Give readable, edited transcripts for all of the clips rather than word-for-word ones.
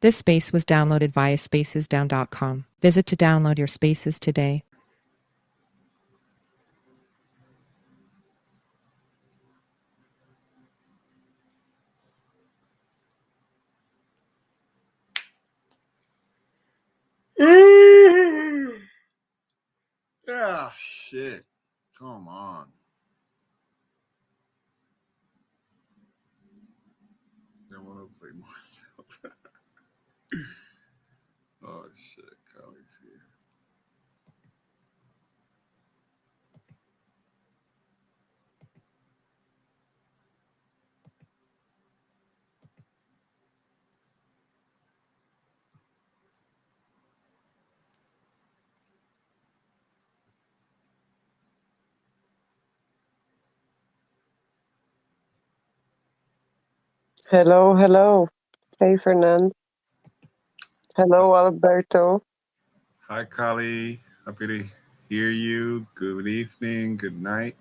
This space was downloaded via spacesdown.com. Visit to download your spaces today. Yeah, shit. Come on. I want to play more. Oh, shit. Kylie's here. Hello, hello. Hey, Fernand. Hello, Alberto. Hi, Kylie. Happy to hear you. Good evening. Good night.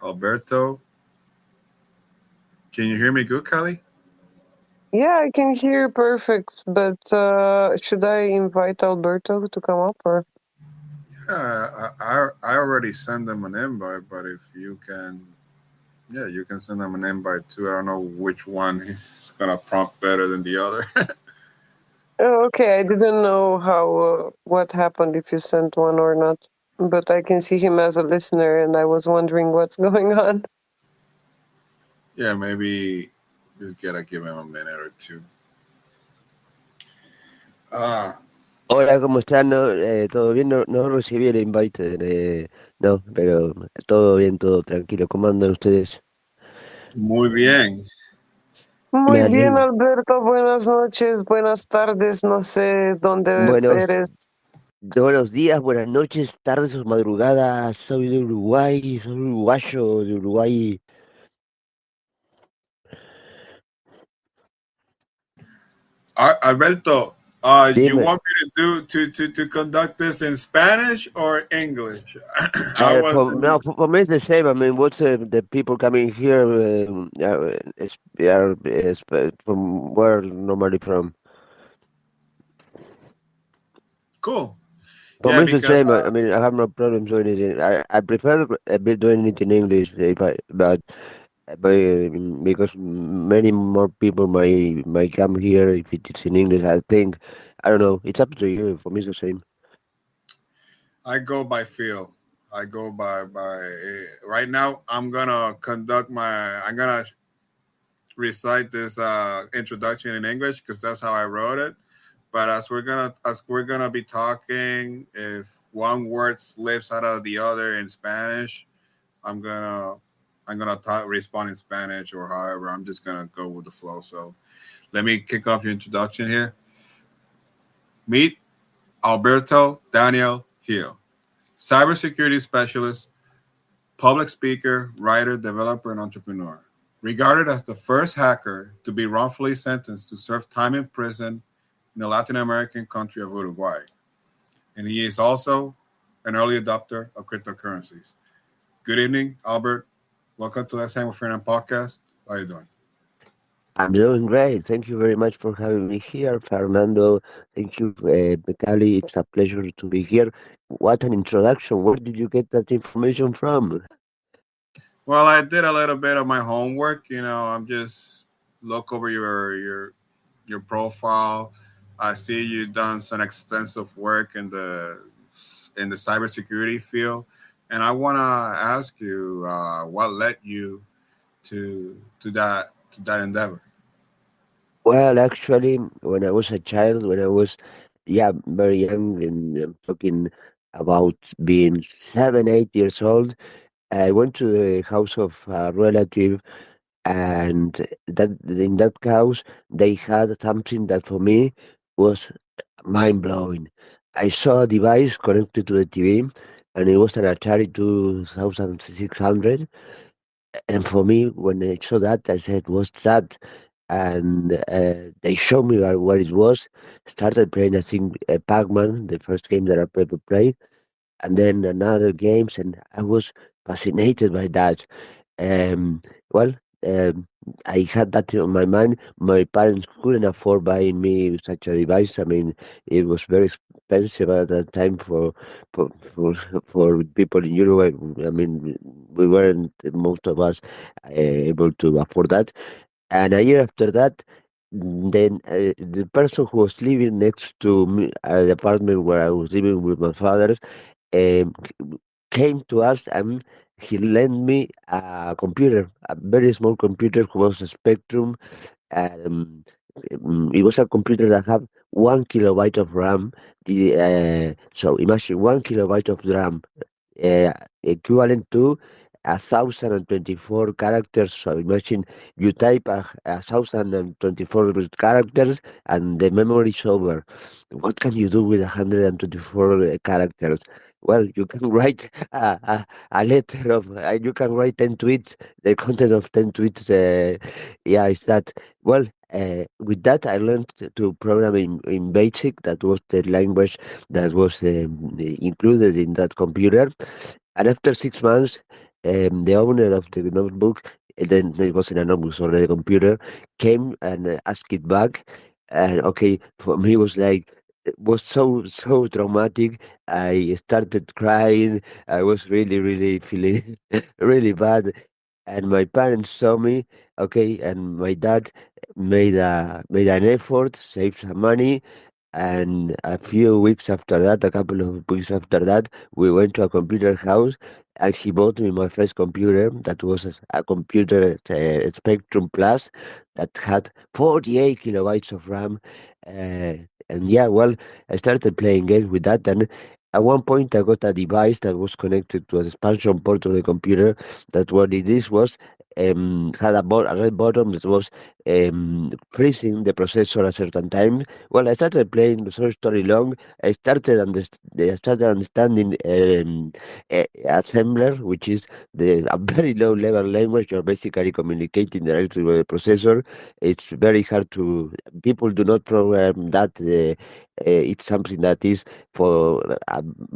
Alberto. Can you hear me good, Kylie? Yeah, I can hear perfect, but should I invite Alberto to come up or? Yeah, I already sent them an invite, but if you can, yeah, you can send them an invite too. I don't know which one is gonna prompt better than the other. Oh, okay, I didn't know how what happened if you sent one or not, but I can see him as a listener, and I was wondering what's going on. Yeah, maybe just gotta give him a minute or two. Ah, Hola, ¿cómo están? ¿No? ¿Todo bien? No, no recibí el invite, no, pero todo bien, todo tranquilo. ¿Cómo andan ustedes? muy bien. Me Muy bien, alegro. Alberto, buenas noches, buenas tardes, no sé dónde Buenos, eres. buenos días, buenas noches, tardes o madrugadas. Soy de Uruguay, soy uruguayo de Uruguay. Alberto, you Dime, want me to conduct this in Spanish or English? I no, wasn't. for me it's the same. I mean, what's the people coming here from where normally from? Cool. For Yeah, me, it's the because same. I mean, I have no problems doing it. I prefer a bit doing it in English, but because many more people might come here if it is in English. I think I don't know. It's up to you. For me, it's the same. I go by feel. I go by. Right now, I'm gonna recite this introduction in English because that's how I wrote it. But as we're gonna be talking, if one word slips out of the other in Spanish, I'm gonna respond in Spanish or however. I'm just gonna go with the flow. So let me kick off your introduction here. Meet Alberto Daniel Hill, cybersecurity specialist, public speaker, writer, developer, and entrepreneur. Regarded as the first hacker to be wrongfully sentenced to serve time in prison in the Latin American country of Uruguay. And he is also an early adopter of cryptocurrencies. Good evening, Albert. Welcome to Let's Hang with Fernand podcast. How are you doing? I'm doing great. Thank you very much for having me here, Fernando. Thank you, Mikali. It's a pleasure to be here. What an introduction. Where did you get that information from? Well, I did a little bit of my homework. I'm just look over your profile. I see you've done some extensive work in the cybersecurity field, and I want to ask you what led you to that endeavor. Well, actually, when I was a child, when I was, yeah, very young, and I'm talking about being 7, 8 years old, I went to the house of a relative, and that in that house they had something that for me was mind blowing. I saw a device connected to the TV, and it was an Atari 2600. And for me, when I saw that, I said, "What's that?" And they showed me what it was. Started playing, I think, Pac-Man, the first game that I ever played, and then another games, and I was fascinated by that. Um, well, um, I had that on my mind. My parents couldn't afford buying me such a device. I mean, it was very expensive at that time for for, for people in Uruguay. I mean, we weren't most of us able to afford that. And a year after that, then the person who was living next to me at the apartment where I was living with my father um, came to us and he lent me a computer, a very small computer who was a Spectrum. Um, it was a computer that had 1 kilobyte of RAM. So imagine 1 kilobyte of RAM, uh, equivalent to 1,024 characters. So imagine you type 1,024 characters and the memory is over. What can you do with 124 characters? Well, you can write a letter of, you can write 10 tweets, the content of 10 tweets. Yeah, it's that. Well, with that, I learned to program in Basic. That was the language that was included in that computer. And after 6 months, the owner of the notebook, then it wasn't a notebook, sorry, the computer, came and asked it back. And okay, for me, it was like, it was so traumatic. I started crying. I was really feeling really bad. And my parents saw me, okay, and my dad made an effort, saved some money, and a few weeks after that, a couple of weeks after that, we went to a computer house and he bought me my first computer. That was a computer, Spectrum Plus, that had 48 kilobytes of RAM. Uh, and yeah, well, I started playing games with that. And at one point, I got a device that was connected to an expansion port of the computer. That what it is was had a red button that was freezing the processor at a certain time. Well, I started playing the short story long. I started understanding assembler, which is a very low level language. You're basically communicating directly with the processor. It's very hard to, people do not program that. It's something that is for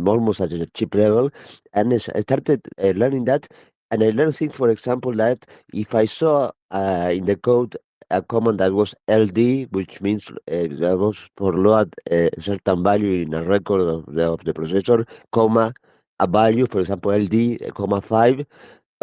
almost at a cheap level. And I started learning that. And I learned things, for example, that if I saw in the code a command that was LD, which means that was for load a certain value in a record of the processor, comma, a value, for example, LD, comma 5,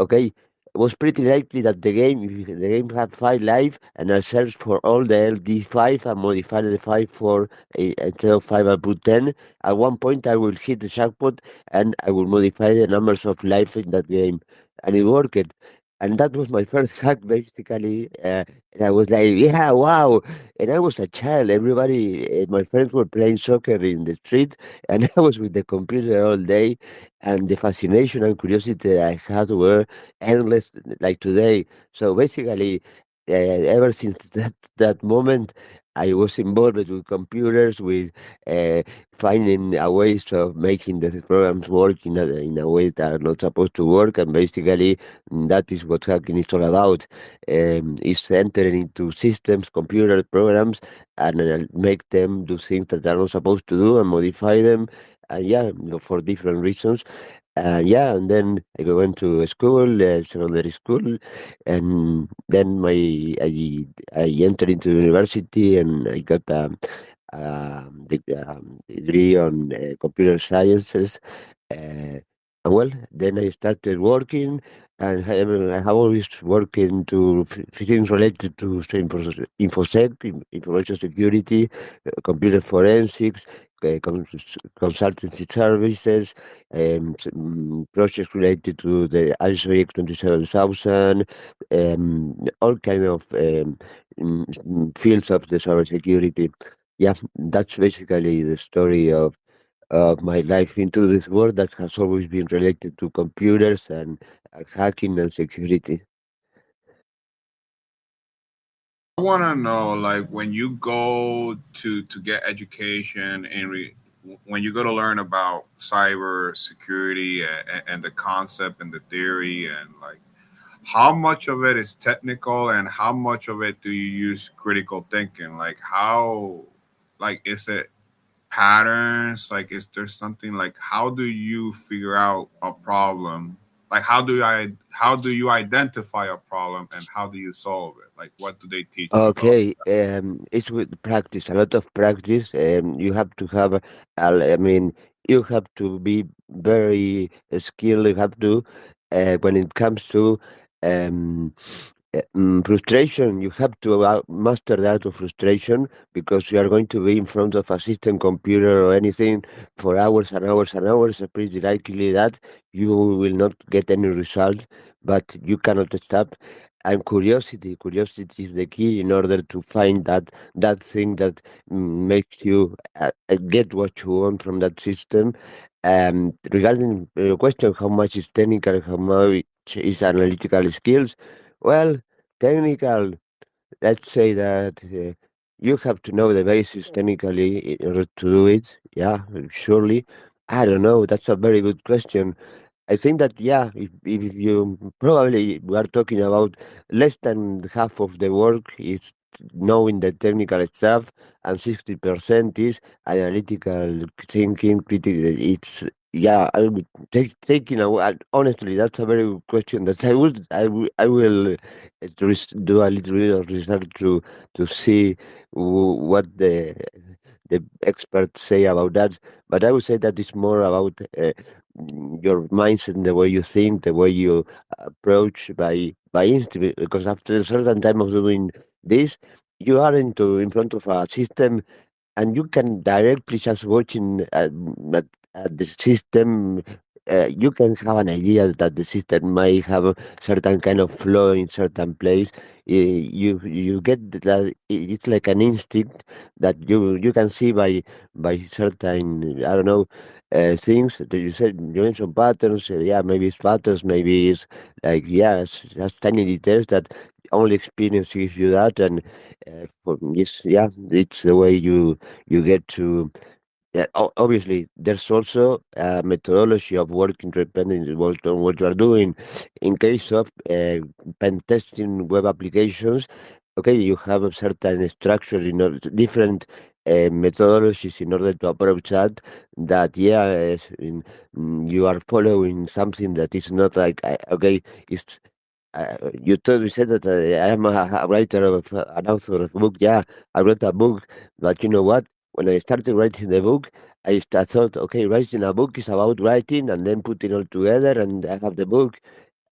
okay, it was pretty likely that if the game had 5 life, and I searched for all the LD5 and modified the 5 for, instead of 5, I put 10. At one point, I will hit the jackpot and I will modify the numbers of life in that game. And it worked. And that was my first hack, basically. And I was like, yeah, wow. And I was a child. Everybody, my friends were playing soccer in the street, and I was with the computer all day. And the fascination and curiosity I had were endless, like today. So basically, ever since that moment, I was involved with computers, with uh, finding a ways of making the programs work in a way that are not supposed to work, and basically that is what hacking is all about. Is entering into systems, computer programs, and make them do things that they're not supposed to do and modify them. And yeah, for different reasons. Yeah, and then I went to school, secondary school, and then I entered into university and I got degree on computer sciences. Uh, and well, then I started working, and I have always worked into things related to infosec, information security, computer forensics, consultancy services, projects related to the ISO 27000, all kind of fields of the cybersecurity. Yeah, that's basically the story of my life into this world that has always been related to computers and hacking and security. I want to know, like, when you go to get education and when you go to learn about cyber security and the concept and the theory, and like how much of it is technical and how much of it do you use critical thinking? Like how, like, is it patterns? Like, is there something, like, how do you figure out a problem Like how do you identify a problem and how do you solve it? Like what do they teach you about? Okay, it's with practice, a lot of practice. You have to have, I mean, you have to be very skilled. You have to, when it comes to um, frustration, you have to master the art of frustration because you are going to be in front of a system computer or anything for hours and hours and hours. It's pretty likely that you will not get any result, but you cannot stop. And curiosity is the key in order to find that thing that makes you get what you want from that system. Regarding your question, how much is technical, how much is analytical skills? Well, technical, let's say that you have to know the basics technically in order to do it. Yeah, surely. I don't know. That's a very good question. I think that yeah, if you probably we are talking about less than half of the work is knowing the technical stuff, and 60% is analytical thinking. It's yeah. I would taking a honestly, that's a very good question. That I will do a little bit of research to see what the experts say about that. But I would say that it's more about your mindset, and the way you think, the way you approach by instinct. Because after a certain time of doing this, you are in front of a system and you can directly just watching at the system. You can have an idea that the system might have a certain kind of flaw in certain place. You get that it's like an instinct that you can see by certain I don't know things that you said. You mentioned patterns. Yeah, maybe it's patterns. Maybe it's like yeah, it's just tiny details that only experience gives you that. And yes, yeah, it's the way you get to yeah, obviously there's also a methodology of working depending on what you are doing. In case of pen testing web applications, okay, you have a certain structure in order different methodologies in order to approach that yeah you are following something that is not like okay, it's you said that I am a writer of an author of a book. Yeah, I wrote a book, but you know what? When I started writing the book, I thought, okay, writing a book is about writing and then putting all together, and I have the book.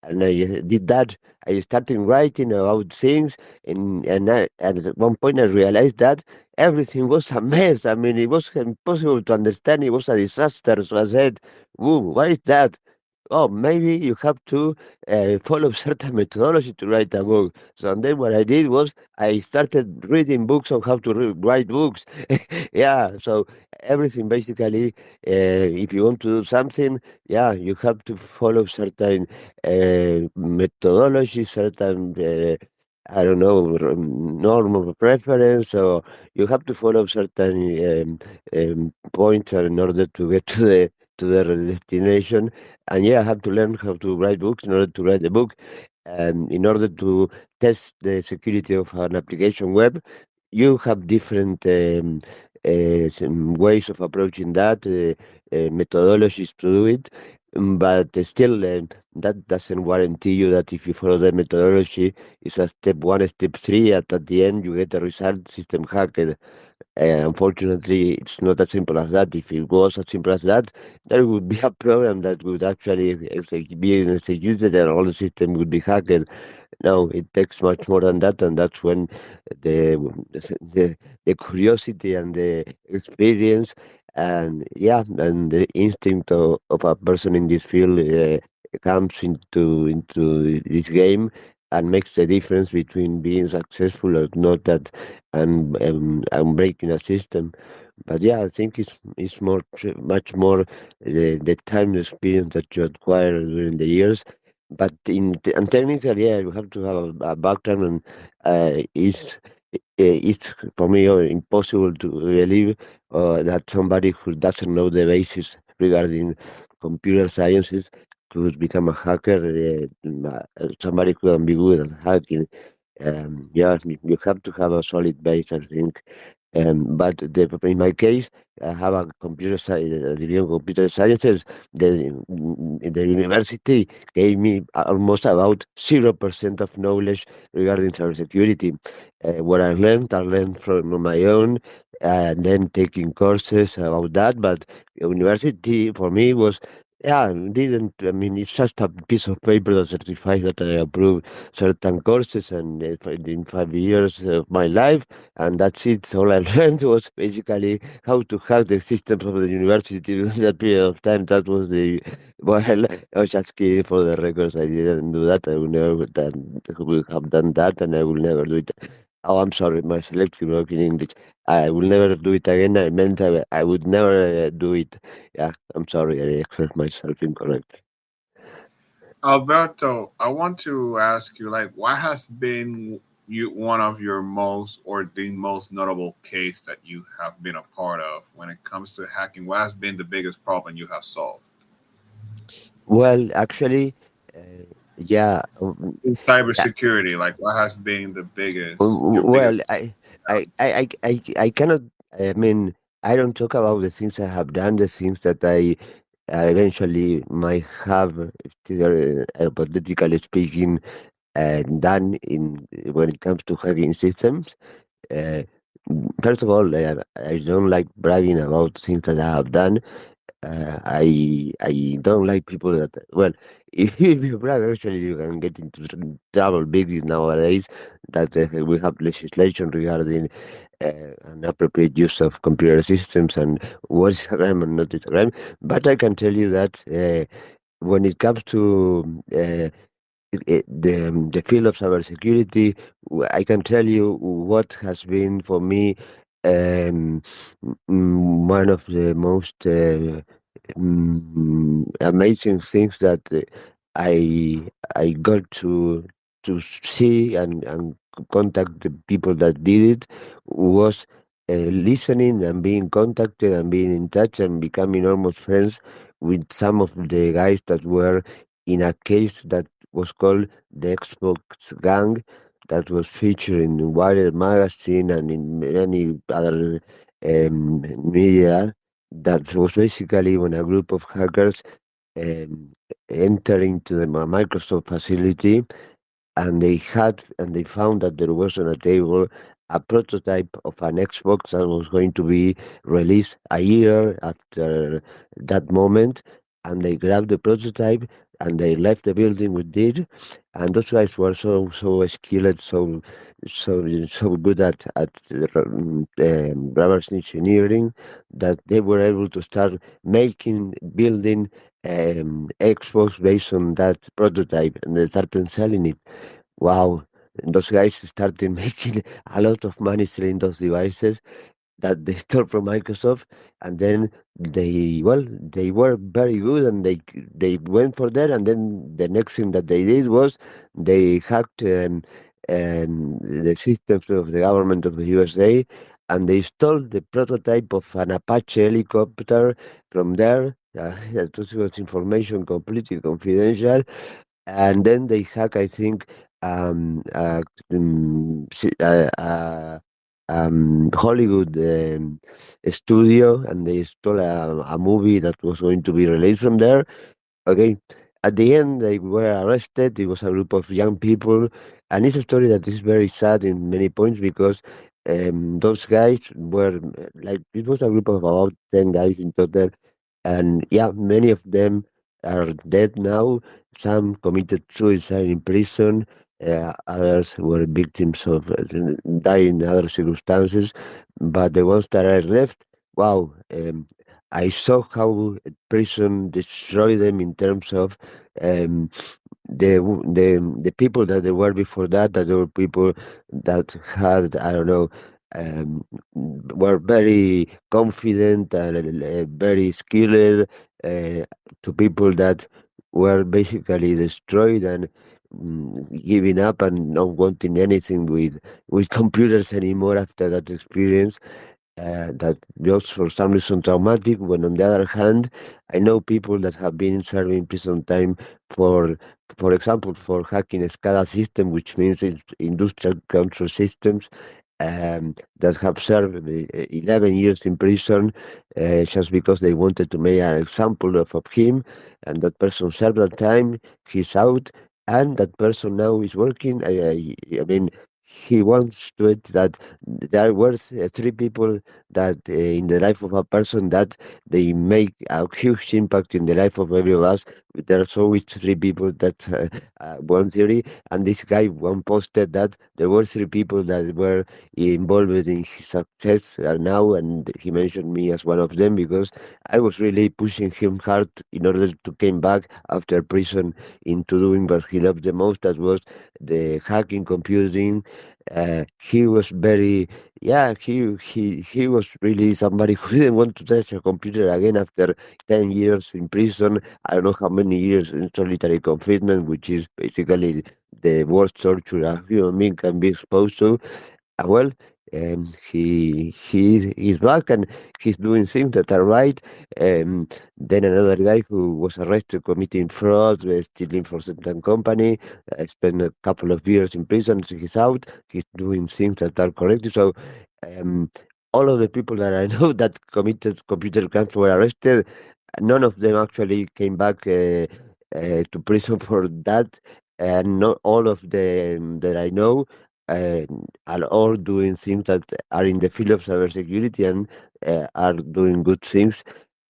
And I did that. I started writing about things, and at one point I realized that everything was a mess. I mean, it was impossible to understand. It was a disaster. So I said, "Whoa, why is that?" Oh, maybe you have to follow certain methodology to write a book. So and then what I did was I started reading books on how to write books. Yeah, so everything basically, if you want to do something, yeah, you have to follow certain methodology, certain I don't know norm of reference, or you have to follow certain points in order to get to the destination. And yeah, I have to learn how to write books in order to write the book. In order to test the security of an application web, you have different some ways of approaching that, methodologies to do it. But still, that doesn't guarantee you that if you follow the methodology, it's a step one, step three, at the end you get a result system hacked. Unfortunately, it's not as simple as that. If it was as simple as that, there would be a program that would actually be executed and all the system would be hacked. No, it takes much more than that, and that's when the the, the curiosity and the experience and yeah, and the instinct of a person in this field comes into this game and makes the difference between being successful or not that and breaking a system. But yeah, I think it's much more the time experience that you acquire during the years. But and technically, yeah, you have to have a background, and it's for me impossible to believe that somebody who doesn't know the basis regarding computer sciences could become a hacker. Somebody who can be good at hacking. Yeah, you have to have a solid base, I think. In my case, I have a a degree in computer sciences. The university gave me almost about 0% of knowledge regarding cybersecurity. What I learned from my own, and then taking courses about that. But university for me was, yeah, didn't. I mean, it's just a piece of paper that certifies that I approved certain courses, and in 5 years of my life, and that's it. All I learned was basically how to hack the systems of the university during that period of time. That was the well, I was just kidding for the records. I didn't do that. I would have done that, and I will never do it. Oh, I'm sorry, my selective broke in English. I will never do it again. I meant I would never do it. Yeah, I'm sorry. I expressed myself incorrectly. Alberto, I want to ask you, like, what has been one of your most or the most notable case that you have been a part of when it comes to hacking? What has been the biggest problem you have solved Well, actually, uh, yeah. in cybersecurity? Like, what has been the biggest, your Well, biggest? I cannot. I mean, I don't talk about the things I have done, the things that I eventually might have, hypothetically speaking, done in when it comes to hacking systems. Uh, First of all, I don't like bragging about things that I have done. I don't like people that well. If you brag, actually, you can get into trouble big nowadays. That we have legislation regarding an appropriate use of computer systems and what is a crime and not is a crime. But I can tell you that when it comes to the field of cybersecurity, I can tell you what has been for me um, one of the most amazing things that I got to see and contact the people that did it was listening and being contacted and being in touch and becoming almost friends with some of the guys that were in a case that was called the Xbox Gang, that was featured in Wired magazine and in many other media. That was basically when a group of hackers um, entered into the Microsoft facility, and they found that there was on a table a prototype of an Xbox that was going to be released a year after that moment, and they grabbed the prototype and they left the building with it. And those guys were so skilled, so good at reverse engineering, that they were able to start building Xbox based on that prototype, and they started selling it. Wow, those guys started making a lot of money selling those devices that they stole from Microsoft, and then they were very good, and they went for that, and then the next thing that they did was they hacked the systems of the government of the USA, and they stole the prototype of an Apache helicopter from there. That was information completely confidential, and then they hack, I think, um, uh, si- Hollywood studio, and they stole a movie that was going to be released from there. Okay, at the end they were arrested. It was a group of young people, and it's a story that is very sad in many points because those guys were like, it was a group of about 10 guys in total, and yeah, many of them are dead now. Some committed suicide in prison. Others were victims of dying in other circumstances. But the ones that are left, wow, I saw how prison destroyed them in terms of um, the people that they were before that. That there were people that had, I don't know, um, were very confident and very skilled, to people that were basically destroyed and giving up and not wanting anything with computers anymore after that experience. That just for some reason traumatic. When on the other hand, I know people that have been serving prison time for, for example, for hacking a SCADA system, which means it's industrial control systems, that have served 11 years in prison just because they wanted to make an example of him, and that person served that time. He's out, and that person now is working. I mean, he wants to it that there are worth three people that in the life of a person that they make a huge impact in the life of every of us. There's always three people that one theory, and this guy one posted that there were three people that were involved in his success now, and he mentioned me as one of them because I was really pushing him hard in order to came back after prison into doing what he loved the most, that was the hacking computing. He was very, yeah, he was really somebody who didn't want to touch a computer again after 10 years in prison. I don't know how many years in solitary confinement, which is basically the worst torture a human being can be exposed to. Well, he is back and he's doing things that are right. Then another guy who was arrested committing fraud, stealing for certain company, spent a couple of years in prison. So he's out. He's doing things that are correct. So um, all of the people that I know that committed computer crimes were arrested. None of them actually came back to prison for that, and not all of them that I know uh, are all doing things that are in the field of cybersecurity and are doing good things,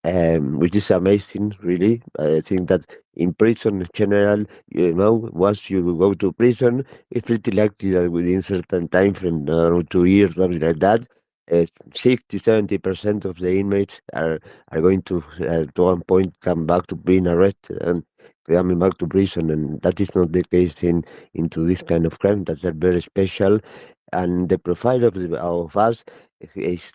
which is amazing, really. I think that in prison in general, once you go to prison, it's pretty likely that within certain time frame, 2 years, something like that, 60-70% of the inmates are going to at one point come back to being arrested and coming back to prison, and that is not the case in into this kind of crime that are very special. And the profile of us is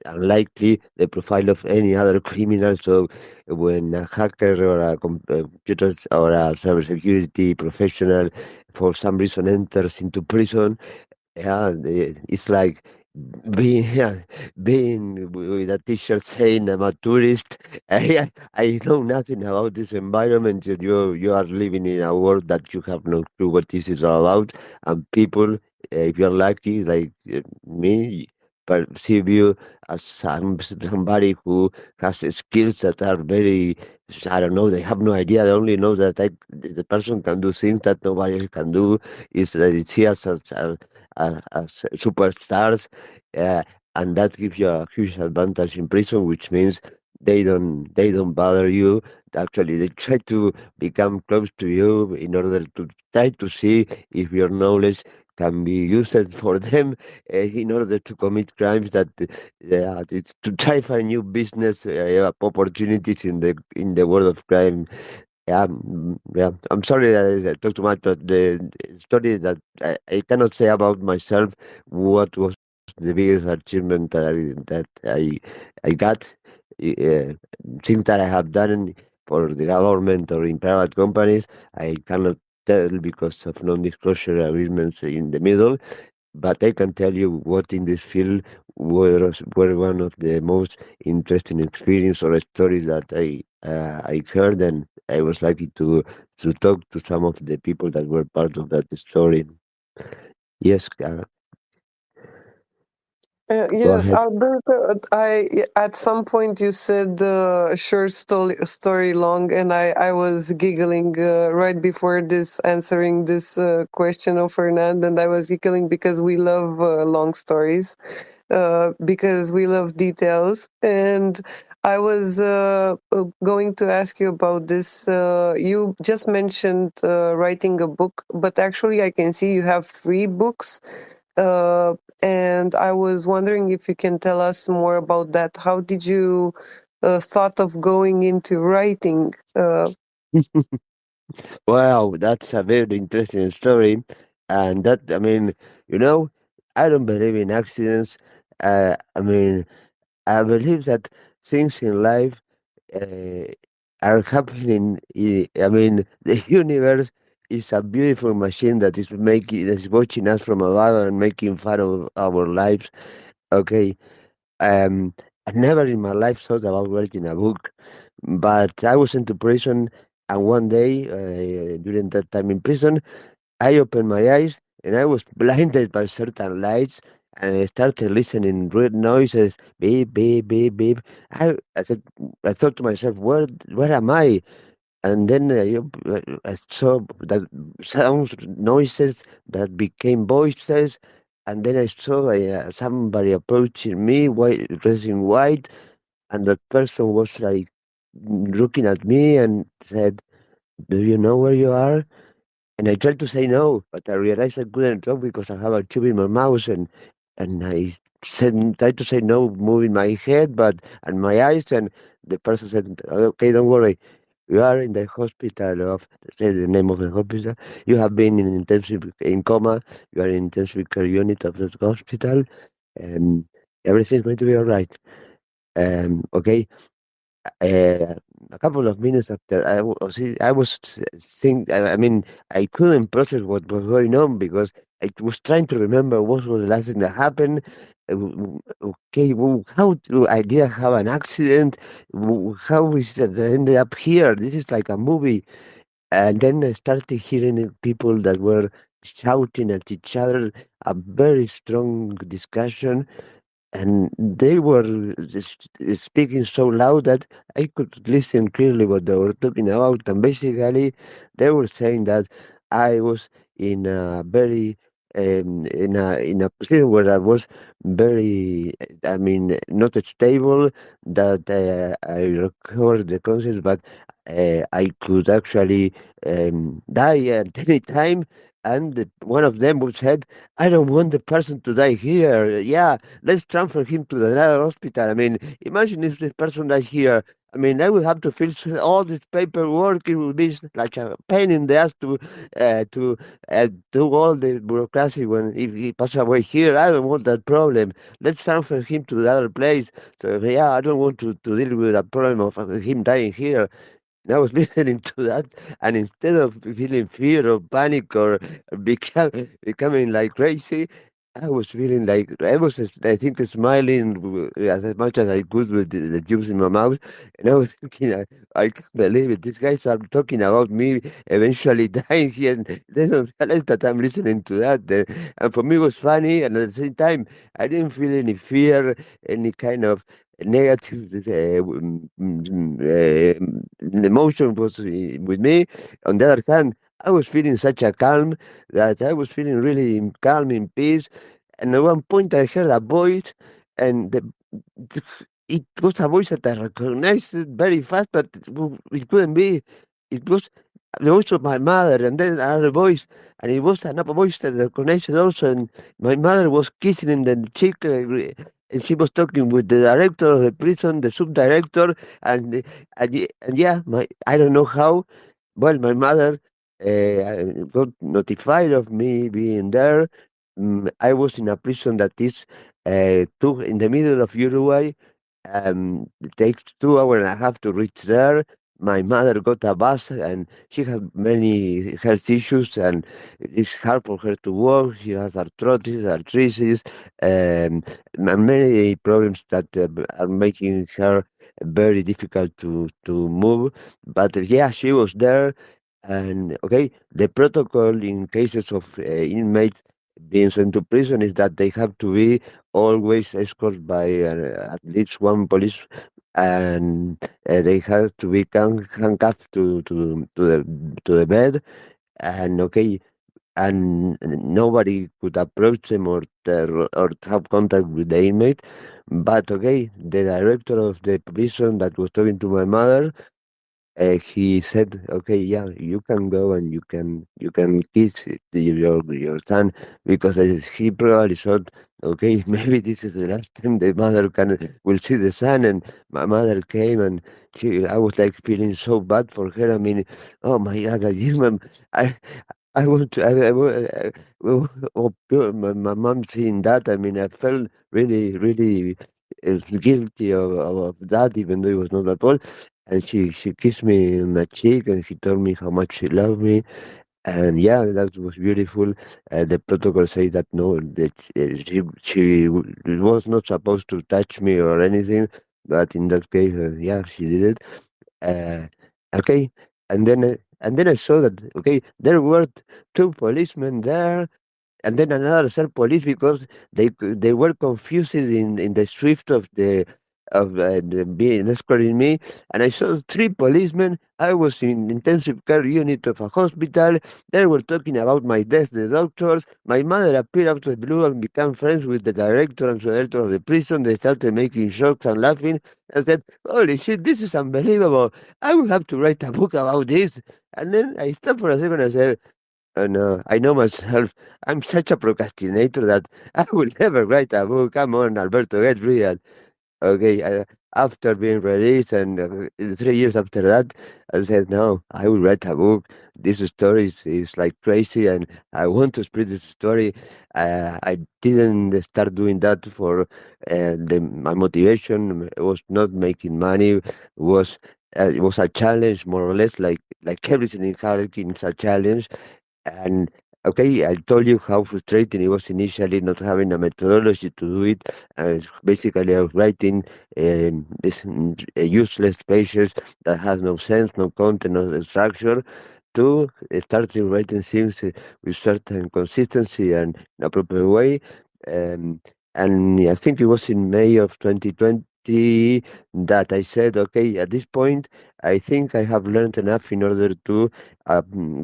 unlikely the profile of any other criminal. So when a hacker or a computer or a cybersecurity professional for some reason enters into prison, yeah, it's like being yeah, being with a T-shirt saying I'm a tourist. I know nothing about this environment. You are living in a world that you have no clue what this is all about, and people, if you're lucky, like me, perceive you as somebody who has skills that are very, I don't know, they have no idea. They only know that the person can do things that nobody else can do. Is that it's here as superstars, uh, and that gives you a huge advantage in prison, which means they don't bother you. Actually, they try to become close to you in order to try to see if your knowledge can be used for them in order to commit crimes that it's to try find new business opportunities in the world of crime. Yeah, yeah. I'm sorry that I talk too much, but the story that I cannot say about myself what was the biggest achievement that I got. Uh, Things that I have done for the government or in private companies, I cannot tell because of non-disclosure agreements in the middle. But I can tell you what in this field were one of the most interesting experience or stories that I heard, and I was lucky to talk to some of the people that were part of that story. Yes, go Yes, ahead. Alberto. At some point you said short story long, and I was giggling right before this answering this question of Fernand, and I was giggling because we love long stories, because we love details, and I was going to ask you about this. You just mentioned writing a book, but actually I can see you have three books. Uh, and I was wondering if you can tell us more about that. How did you thought of going into writing? Wow, that's a very interesting story, and that I mean, you know, I don't believe in accidents. I mean, I believe that things in life uh, are happening. I mean, the universe is a beautiful machine that is watching us from above and making fun of our lives. Okay, um, I never in my life thought about writing a book, but I was into prison, and one day during that time in prison, I opened my eyes and I was blinded by certain lights. and I started listening weird noises, beep, beep, beep, beep. I said, I thought to myself, where am I? And then I saw that sounds, noises that became voices, and then I saw somebody approaching me, dressed in white, and the person was like looking at me and said, "Do you know where you are?" And I tried to say no, but I realized I couldn't talk because I have a tube in my mouth, and I tried to say no, moving my head, but and my eyes, and the person said, "Okay, don't worry. You are in the hospital of," say the name of the hospital. "You have been in coma. You are in intensive care unit of the hospital, and everything's going to be all right." Okay. Uh, a couple of minutes after I was I mean, I couldn't process what was going on because I was trying to remember what was the last thing that happened. Okay, well, I did have an accident? How is that I ended up here? This is like a movie. And then I started hearing people that were shouting at each other, a very strong discussion, and they were speaking so loud that I could listen clearly what they were talking about. And basically, they were saying that I was in a very in a position where I was very, I mean, not stable. That I recovered the conscience, but I could actually die at any time. And one of them would said, "I don't want the person to die here. Yeah, let's transfer him to another hospital." I mean, imagine if this person dies here. I mean, I would have to fill all this paperwork. It would be like a pain in the ass to do all the bureaucracy when if he passes away here. I don't want that problem. Let's transfer him to the other place. So yeah, I don't want to deal with the problem of him dying here. And I was listening to that, and instead of feeling fear or panic or becoming like crazy, I was feeling like I think, smiling as much as I could with the juice in my mouth, and I was thinking, I can't believe it. These guys are talking about me eventually dying here, and they don't realize that I'm listening to that. And for me, it was funny, and at the same time, I didn't feel any fear, any kind of negative emotion was with me. On the other hand, I was feeling such a calm that I was feeling really calm, in peace. And at one point, I heard a voice, and it was a voice that I recognized it very fast, but it couldn't be. It was the voice of my mother, and then another voice, and it was another voice that I recognized also. And my mother was kissing in the cheek, and she was talking with the director of the prison, the sub-director, and yeah, I don't know how. Well, my mother got notified of me being there. I was in a prison that is in the middle of Uruguay. It takes 2 hours and a half to reach there. My mother got a bus, and she has many health issues, and it's hard for her to walk. She has arthritis, and many problems that are making her very difficult to move. But yeah, she was there, and okay, the protocol in cases of inmates being sent to prison is that they have to be always escorted by at least one police, and they have to be handcuffed to the bed, and okay, and nobody could approach them or have contact with the inmate. But okay, the director of the prison that was talking to my mother, he said, "Okay, yeah, you can go and you can kiss your son," because he probably thought, "Okay, maybe this is the last time the mother will see the son." And my mother came, and I was like feeling so bad for her. I mean, oh my God, I I want to. My mom seeing that. I mean, I felt really, really guilty of that, even though it was not my fault. And she kissed me on my cheek, and she told me how much she loved me. And yeah, that was beautiful. The protocol says that no, that she was not supposed to touch me or anything, but in that case, yeah, she did it. Uh, okay, and then I saw that okay, there were two policemen there, and then another third police because they were confused in the swift of being escorting me, and I saw three policemen. I was in intensive care unit of a hospital. They were talking about my death. The doctors. My mother appeared out of the blue and became friends with the director and director of the prison. They started making jokes and laughing. I said, "Holy shit, this is unbelievable! I will have to write a book about this." And then I stopped for a second and said, "Oh no, I know myself. I'm such a procrastinator that I will never write a book. Come on, Alberto, get real." Okay, after being released and 3 years after that, I said, no, I will write a book. This story is like crazy, and I want to spread this story. I didn't start doing that for my motivation. It was not making money. It was a challenge, more or less, like everything in Harlequin is a challenge. And okay, I told you how frustrating it was initially not having a methodology to do it. Basically, I was writing useless pages that has no sense, no content, no structure. To starting writing things with certain consistency and in a proper way. Um, and I think it was in May of 2020 that I said, okay, at this point, I think I have learned enough in order to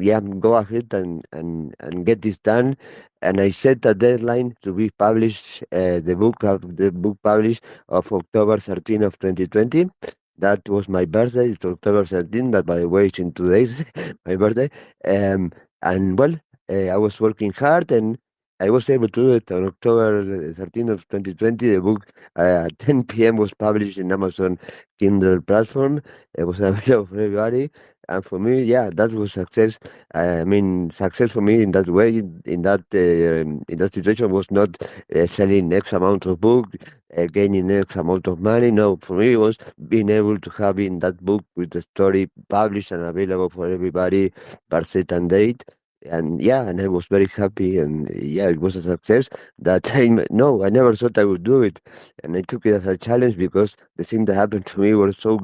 yeah, go ahead and get this done. And I set a deadline to be published, the book published of October 13 of 2020. That was my birthday. It's October 13. That, by the way, is in 2 days, my birthday. Um, and well, I was working hard, and I was able to do it on October 13 of 2020. The book at 10 p.m. was published in Amazon Kindle platform. It was available for everybody. And for me, yeah, that was success. I mean, success for me in that way, in that situation, was not selling X amount of book, gaining X amount of money. No, for me, it was being able to have in that book with the story published and available for everybody per certain date. And yeah, and I was very happy, and yeah, it was a success. That no, I never thought I would do it, and I took it as a challenge because the thing that happened to me was so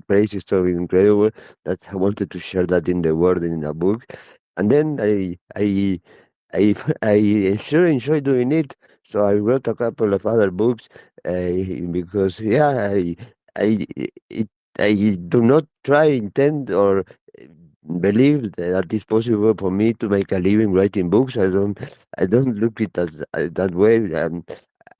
crazy, so incredible that I wanted to share that in the world and in a book. And then I I sure enjoy doing it. So I wrote a couple of other books because yeah, I it, I do not try intend or believe that it's possible for me to make a living writing books. I don't look it as that way.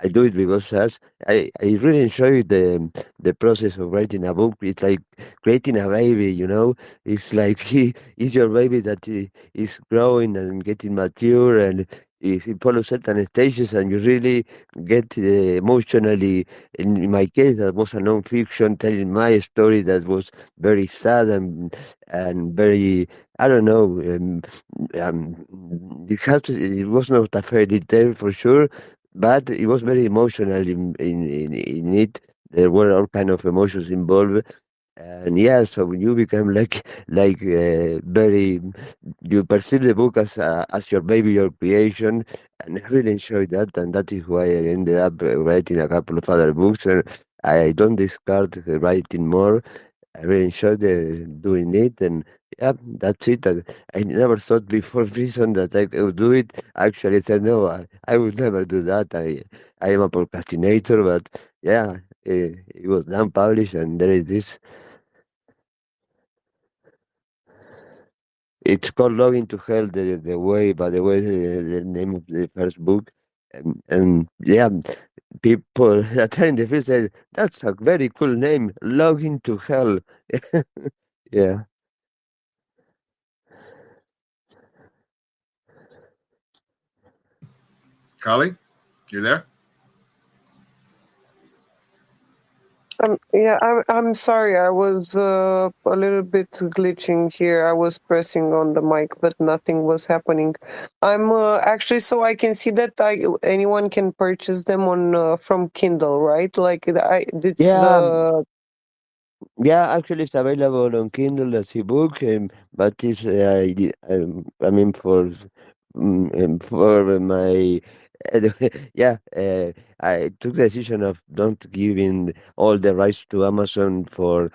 I do it because as I really enjoy the process of writing a book. It's like creating a baby, you know. It's like it's your baby that is growing and getting mature, and it follows certain stages, and you really get emotionally. In my case, that was a non-fiction telling my story that was very sad and very, I don't know. It was not a fairy tale for sure, but it was very emotional in it. There were all kind of emotions involved, and yeah, so you become like very, you perceive the book as your baby, your creation, and I really enjoyed that, and that is why I ended up writing a couple of other books, and I don't discard writing more. I really enjoyed doing it, and yeah, that's it. I never thought before prison that I could do it. Actually, I said no, I would never do that. I am a procrastinator, but yeah, it was done, published, and there is this. It's called Login to Hell, the way, by the way, the name of the first book, and yeah, people that are in the field say that's a very cool name, Login to Hell. Yeah. Kali, you there? Yeah, I'm sorry. I was a little bit glitching here. I was pressing on the mic, but nothing was happening. I'm actually, so I can see that anyone can purchase them on from Kindle, right? Like it's Yeah, the yeah, actually, it's available on Kindle as ebook, but it's I mean for for my yeah, I took the decision of don't giving all the rights to Amazon for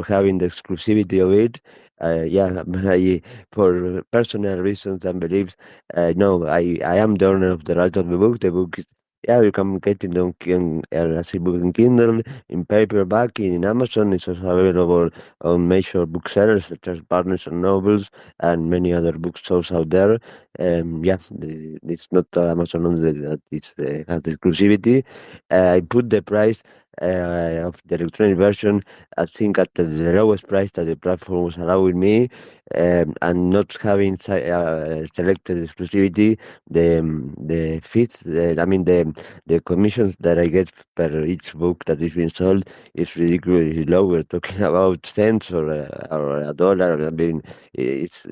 having the exclusivity of it. Yeah, for personal reasons and beliefs, no, I am the owner of the right of the book. The book is, yeah, you can get it as a book in Kindle, in paperback, in Amazon. It's also available on major booksellers such as Barnes and Nobles and many other bookstores out there. Yeah, it's not Amazon only that has the exclusivity. I put the price of the electronic version, I think, at the lowest price that the platform was allowing me, and not having selected exclusivity. The fees, I mean the commissions that I get per each book that is being sold is ridiculously low. We're talking about cents or a dollar. I mean, it's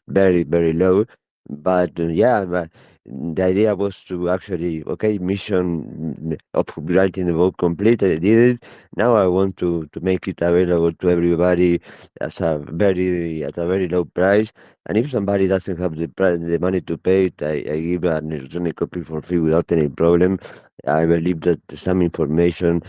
very low. But yeah, but the idea was to actually, okay, mission of writing the book complete. I did it. Now I want to make it available to everybody at a very low price. And if somebody doesn't have the money to pay it, I give an electronic copy for free without any problem. I believe that some information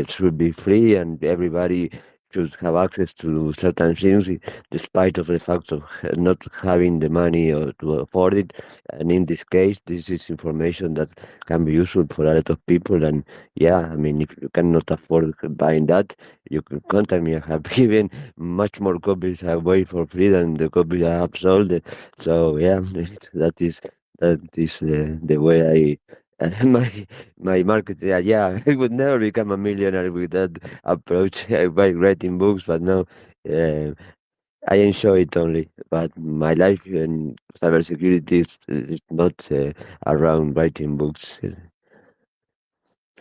should be free, and everybody should have access to certain things, despite of the fact of not having the money or to afford it. And in this case, this is information that can be useful for a lot of people. And yeah, I mean, if you cannot afford buying that, you can contact me. I have given much more copies away for free than the copies I have sold. So yeah, that is the way I my market. Yeah, I would never become a millionaire with that approach by writing books, but no, uh, I enjoy it only. But my life in cybersecurity is not around writing books.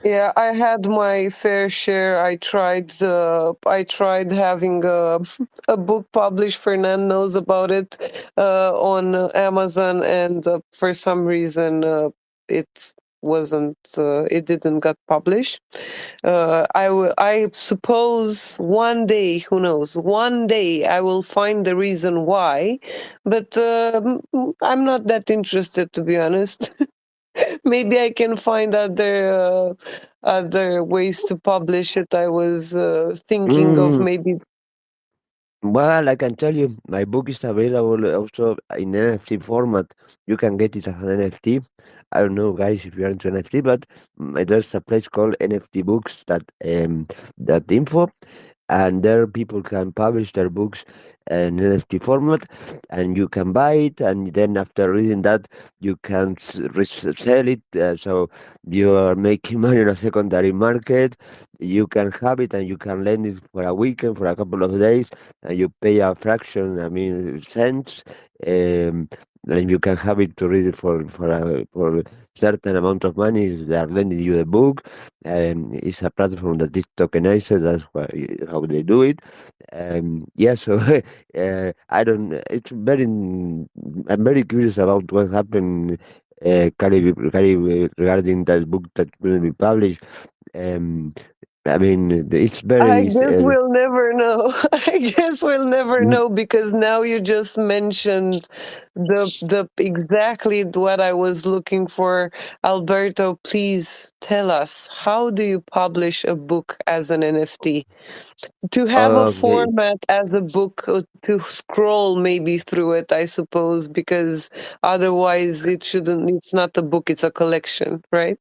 Yeah, I had my fair share. I tried having a book published. Fernand knows about it on Amazon, and for some reason, it wasn't. It didn't get published. I suppose one day, who knows? One day I will find the reason why, but I'm not that interested, to be honest. Maybe I can find other ways to publish it. I was thinking of Mm, maybe. well, I can tell you, my book is available also in NFT format. You can get it as an NFT. I don't know, guys, if you're into NFT, but there's a place called NFT Books that info, and there people can publish their books in NFT format, and you can buy it, and then after reading that, you can sell it. So you are making money on a secondary market. You can have it, and you can lend it for a weekend, for a couple of days, and you pay a fraction, I mean, cents. Um, and you can have it to read it for certain amount of money. They are lending you the book. It's a platform that is tokenized. That's how they do it. Yeah, so I don't. It's very. I'm very curious about what happened, regarding that book that will be published. Um, I mean, it's I very. guess we'll never know. I guess we'll never know because now you just mentioned the exactly what I was looking for. Alberto, please tell us, how do you publish a book as an NFT? To have a Okay. format as a book, to scroll maybe through it, I suppose, because otherwise it's not a book, it's a collection, right?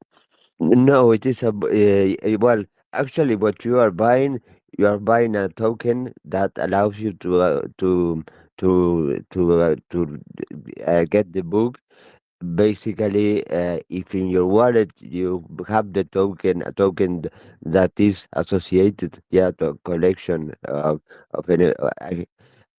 No, it is well, actually, what you are buying a token that allows you to get the book. Basically, if in your wallet you have the token, a token that is associated, yeah, to a collection of any.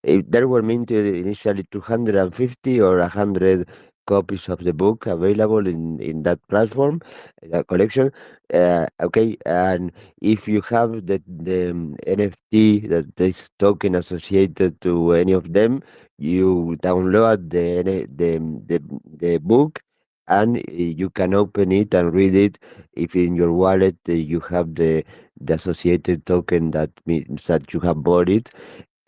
If there were minted initially 250 or 100 copies of the book available in that platform, that collection. Okay, and if you have the NFT, that this token associated to any of them, you download the book, and you can open it and read it. If in your wallet you have the associated token, that means that you have bought it.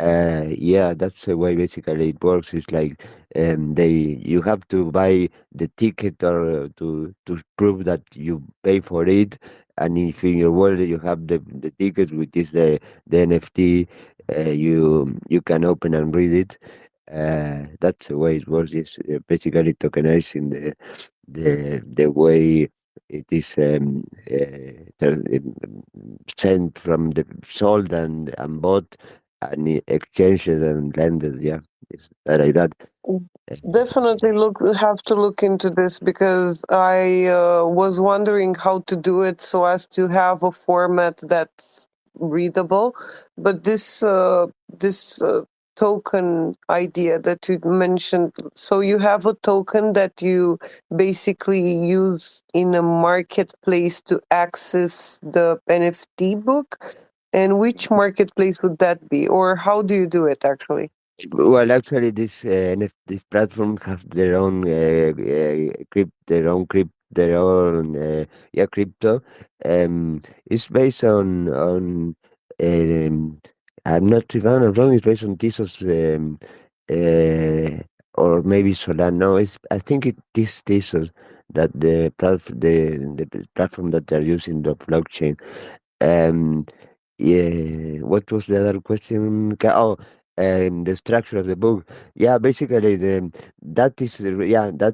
Yeah, that's the way basically it works. It's like you have to buy the ticket or to prove that you pay for it, and if in your wallet you have the ticket, which is the NFT, you can open and read it. That's the way it works. It's basically tokenizing the way it is sent from the sold and bought and exchanged and landed. Yeah, it's like that. Definitely have to look into this because I was wondering how to do it so as to have a format that's readable. But this token idea that you mentioned, so you have a token that you basically use in a marketplace to access the NFT book. And which marketplace would that be, or how do you do it actually? Well, actually, this platform have their own their own crypto. It's based on um, I'm not if I'm not wrong. It's based on Tezos or maybe Solana. It's I think it is Tezos that the platform that they're using the blockchain. Um, yeah, what was the other question? The structure of the book. Yeah, basically, that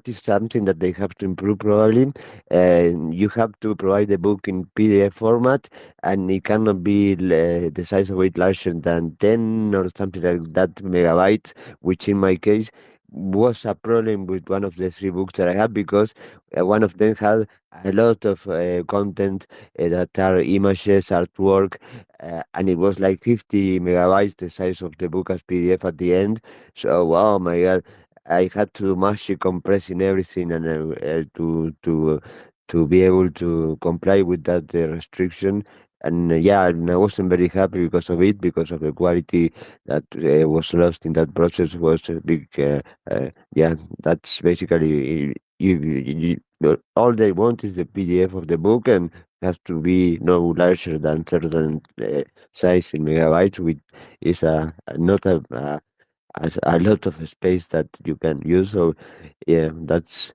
is something that they have to improve probably. You have to provide the book in PDF format, and it cannot be the size of it larger than 10 or something like that megabytes, which in my case was a problem with one of the three books that I have because one of them had a lot of content that are images, artwork, and it was like 50 megabytes the size of the book as PDF at the end. So, oh my God, I had to mash compressing everything and to be able to comply with that restriction. And yeah, and I wasn't very happy because of it, because of the quality that was lost in that process was a big, yeah, that's basically, all they want is the PDF of the book and has to be no larger than certain size in megabytes, which is not a lot of space that you can use. So yeah, that's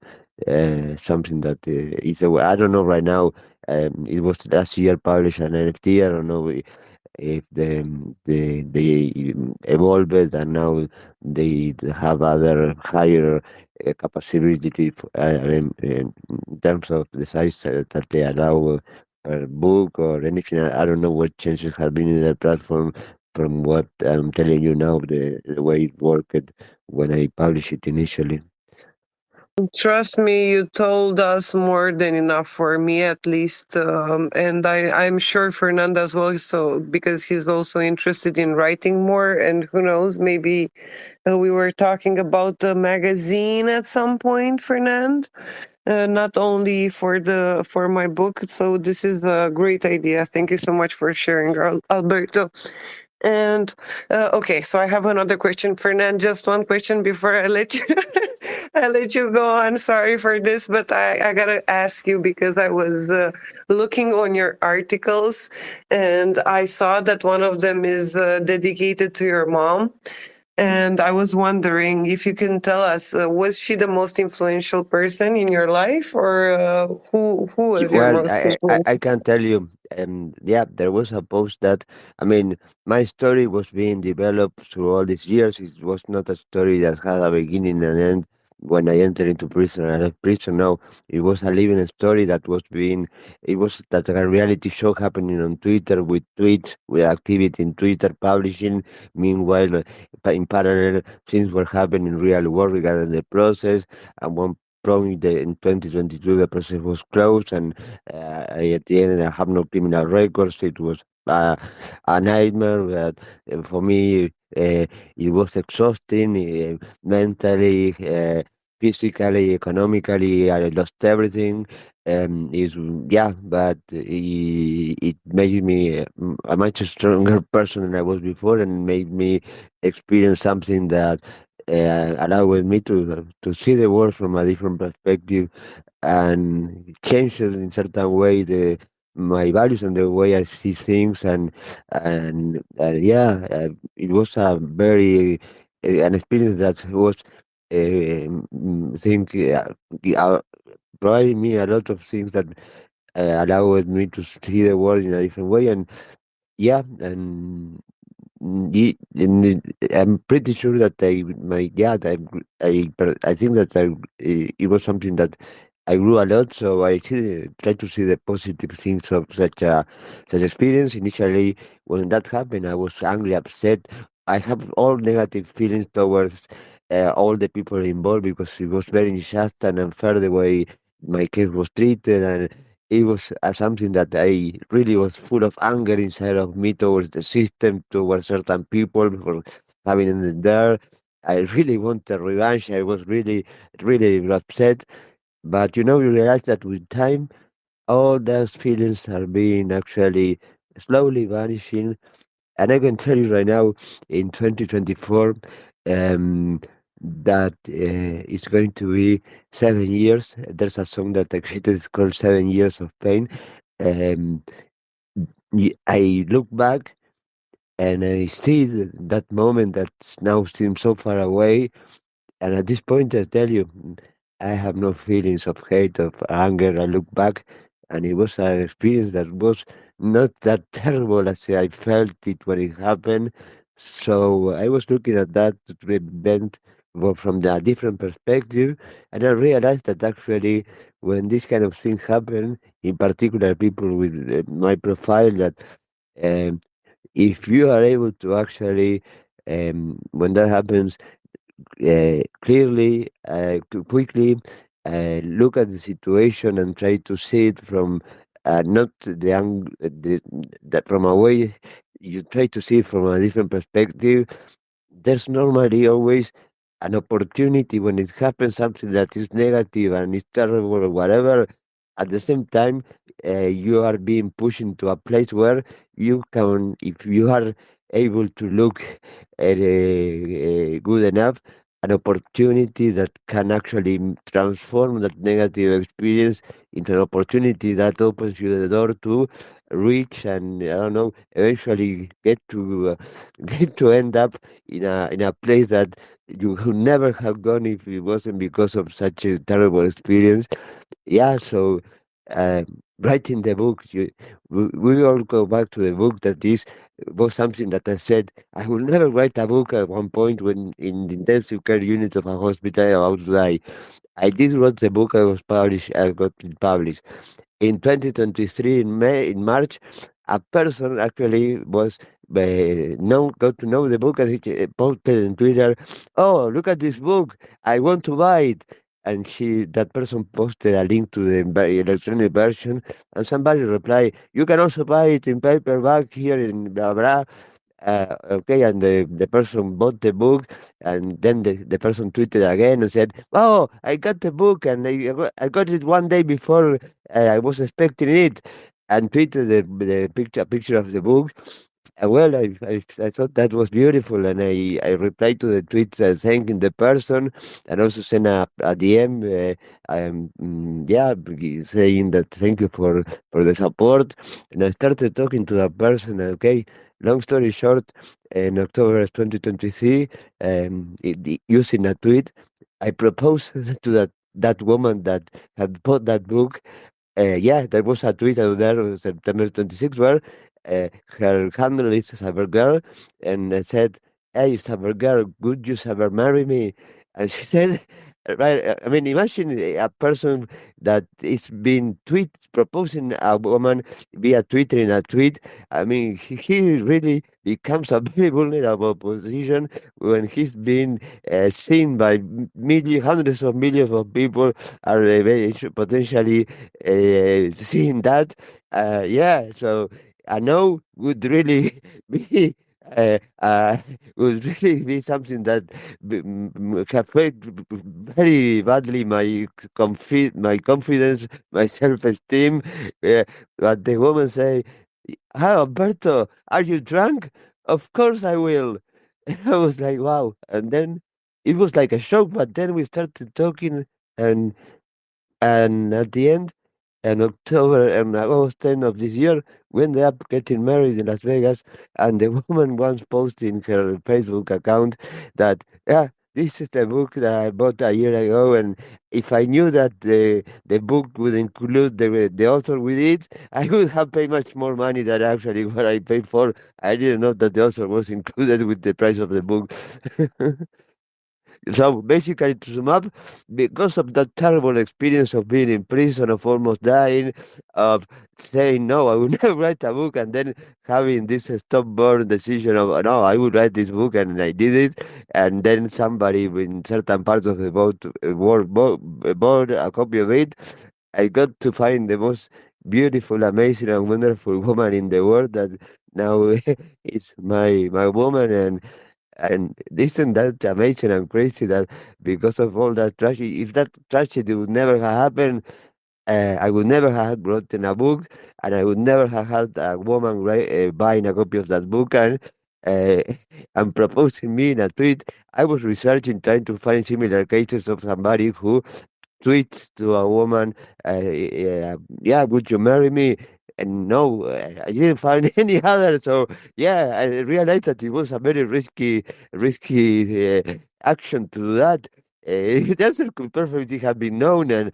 something that is a way. I don't know right now. It was last year published an NFT. I don't know if they evolved and now they have other higher capacity in terms of the size that they allow per book or anything. I don't know what changes have been in the platform from what I'm telling you now, the way it worked when I published it initially. Trust me, you told us more than enough for me, at least, and I'm sure Fernando as well. So because he's also interested in writing more, and who knows, maybe we were talking about the magazine at some point, Fernand. Not only for my book. So this is a great idea. Thank you so much for sharing, Alberto. And okay, so I have another question, Fernand. Just one question before I let you I let you go on. Sorry for this, but I gotta ask you because I was looking on your articles and I saw that one of them is dedicated to your mom. And I was wondering if you can tell us, was she the most influential person in your life, or who was your Well, most I influential? can tell you, yeah, there was a post that, I mean, my story was being developed through all these years. It was not a story that had a beginning and end when I entered into prison. I left prison. No, it was a living story that was being, it was that a reality show happening on Twitter with tweets, with activity in Twitter, publishing. Meanwhile, in parallel, things were happening in real world regarding the process. And one probably in 2022 the process was closed and at the end I have no criminal records. It was a nightmare, but for me it was exhausting mentally, physically, economically. I lost everything. Is Yeah, but it made me a much stronger person than I was before, and made me experience something that allowed me to see the world from a different perspective and change it in certain way my values and the way I see things, and yeah, it was a very an experience that was think uh, providing me a lot of things that allowed me to see the world in a different way, and yeah, and I'm pretty sure that my yeah, that I think that it was something that I grew a lot. So I try to see the positive things of such experience. Initially, when that happened, I was angry, upset. I have all negative feelings towards all the people involved because it was very unjust and unfair the way my case was treated, and it was something that I really was full of anger inside of me towards the system, towards certain people for having it there. I really wanted revenge. I was really, really upset. But you realize that with time, all those feelings are being actually slowly vanishing. And I can tell you right now, in 2024, um, that it's going to be 7 years. There's a song that I created, it's called 7 Years of Pain. um, I look back and I see that moment that now seems so far away. And at this point, I tell you, I have no feelings of hate, of anger. I look back, and it was an experience that was not that terrible as I felt it when it happened. So I was looking at that event from a different perspective, and I realized that actually, when this kind of things happen, in particular, people with my profile, that um, if you are able to actually, when that happens, clearly, quickly look at the situation and try to see it from not that from away. You try to see it from a different perspective. There's normally always an opportunity when it happens something that is negative and is terrible or whatever. At the same time, you are being pushed into a place where you can, if you are able to look at good enough, an opportunity that can actually transform that negative experience into an opportunity that opens you the door to reach and I don't know, eventually get to get to end up in a place that you would never have gone if it wasn't because of such a terrible experience. Yeah, so uh, writing the book, we all go back to the book that this was something that I said I will never write a book at one point when in the intensive care unit of a hospital about to die. I did write the book. I got it published in 2023 in March. A person actually was got to know the book, and he posted on Twitter, "Oh, look at this book! I want to buy it." And that person posted a link to the electronic version, and somebody replied, "You can also buy it in paperback here in blah blah." Okay, and the person bought the book, and then the person tweeted again and said, "Oh, I got the book, and I got it one day before I was expecting it," and tweeted the picture of the book. Well, I thought that was beautiful, and I replied to the tweet thanking the person, and also sent a DM, saying that thank you for the support. And I started talking to that person. Okay, long story short, in October 2023, using a tweet, I proposed to that woman that had bought that book. Yeah, there was a tweet out there on September 26th where her handle is Cybergirl, and I said, "Hey, Cybergirl, would you ever marry me?" And she said, "Right, I mean, imagine a person that is being proposing a woman via Twitter in a tweet. I mean, he really becomes a very vulnerable position when he's being seen by hundreds of millions of people are potentially seeing that. Yeah, so I know would really be. Would really be something that affect very badly my confidence, my self-esteem. But the woman say, "Hi, Alberto, are you drunk? Of course I will." I was like, wow. And then it was like a shock, but then we started talking, and at the end, And October and August 10 of this year, we ended up getting married in Las Vegas. And the woman once posted in her Facebook account that, yeah, this is the book that I bought a year ago. And if I knew that the book would include the author with it, I would have paid much more money than actually what I paid for. I didn't know that the author was included with the price of the book. So basically, to sum up, because of that terrible experience of being in prison, of almost dying, of saying no, I will never write a book, and then having this stubborn decision of no, I will write this book, and I did it, and then somebody in certain parts of the world bought a copy of it. I got to find the most beautiful, amazing, and wonderful woman in the world that now is my woman, and isn't that amazing and crazy that because of all that tragedy, if that tragedy would never have happened, I would never have written a book, and I would never have had a woman buying a copy of that book uh, and proposing me in a tweet. I was researching, trying to find similar cases of somebody who tweets to a woman, yeah, would you marry me? And no, I didn't find any other. So yeah, I realized that it was a very risky action to do that. The answer could perfectly have been known, and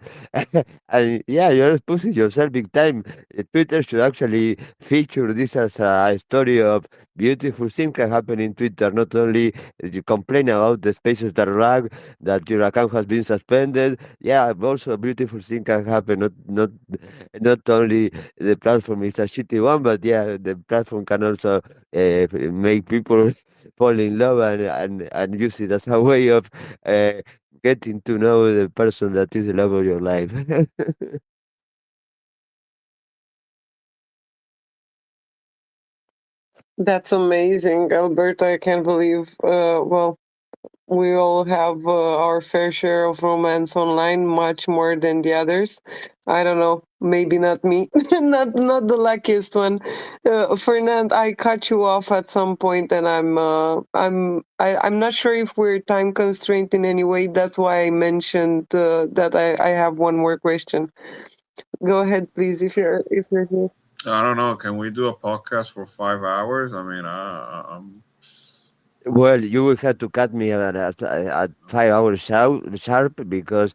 and yeah, you're exposing yourself big time. Twitter should actually feature this as a story of beautiful things can happen in Twitter. Not only you complain about the spaces that lag, that your account has been suspended. Yeah, also a beautiful thing can happen. Not only the platform is a shitty one, but yeah, the platform can also make people fall in love and use it as a way of uh, getting to know the person that is the love of your life. That's amazing, Alberto. I can't believe. Well, we all have our fair share of romance online, much more than the others. I don't know, maybe not me, not the luckiest one. Fernand, I cut you off at some point, and I'm not sure if we're time constrained in any way. That's why I mentioned that I have one more question. Go ahead, please, if you're here. I don't know. Can we do a podcast for 5 hours? I mean, Well, you will have to cut me at 5 hours sharp because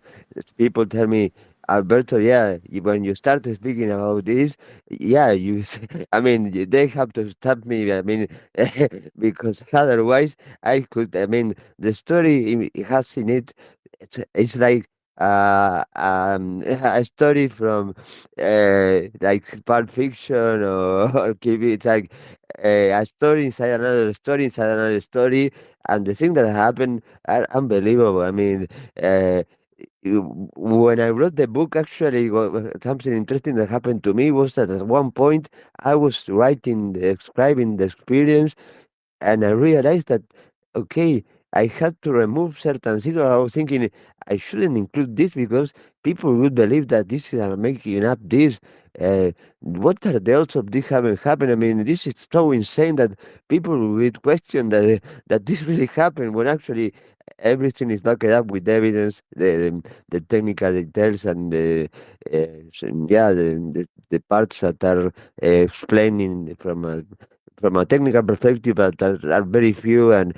people tell me, Alberto, yeah, when you start speaking about this, yeah, I mean, they have to stop me. I mean, because otherwise I could, I mean, the story it has in it, it's like a story from like Pulp Fiction or it's like a story inside another story inside another story, and the things that happen are unbelievable. I mean, uh, when I wrote the book, actually, something interesting that happened to me was that at one point I was writing, describing the experience, and I realized that okay, I had to remove certain things. I was thinking I shouldn't include this because people would believe that this is I'm making up this. What are the odds of this having happened? I mean, this is so insane that people would question that this really happened when actually everything is backed up with evidence, the technical details and yeah, the parts that are explaining from a technical perspective, but are very few and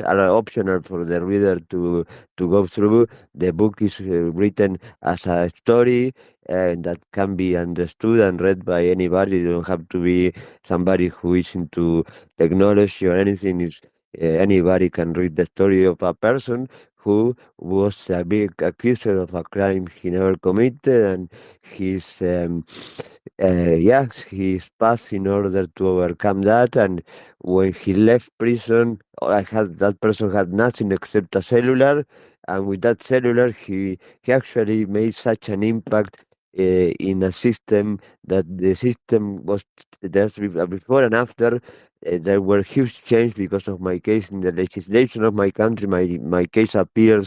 are optional for the reader to go through. The book is written as a story that can be understood and read by anybody. You don't have to be somebody who is into technology or anything. Anybody can read the story of a person who was a big accuser of a crime he never committed, and his yes, his path in order to overcome that. And when he left prison, that person had nothing except a cellular, and with that cellular, he actually made such an impact in a system that the system was there's before and after. There were huge change because of my case in the legislation of my country. My case appears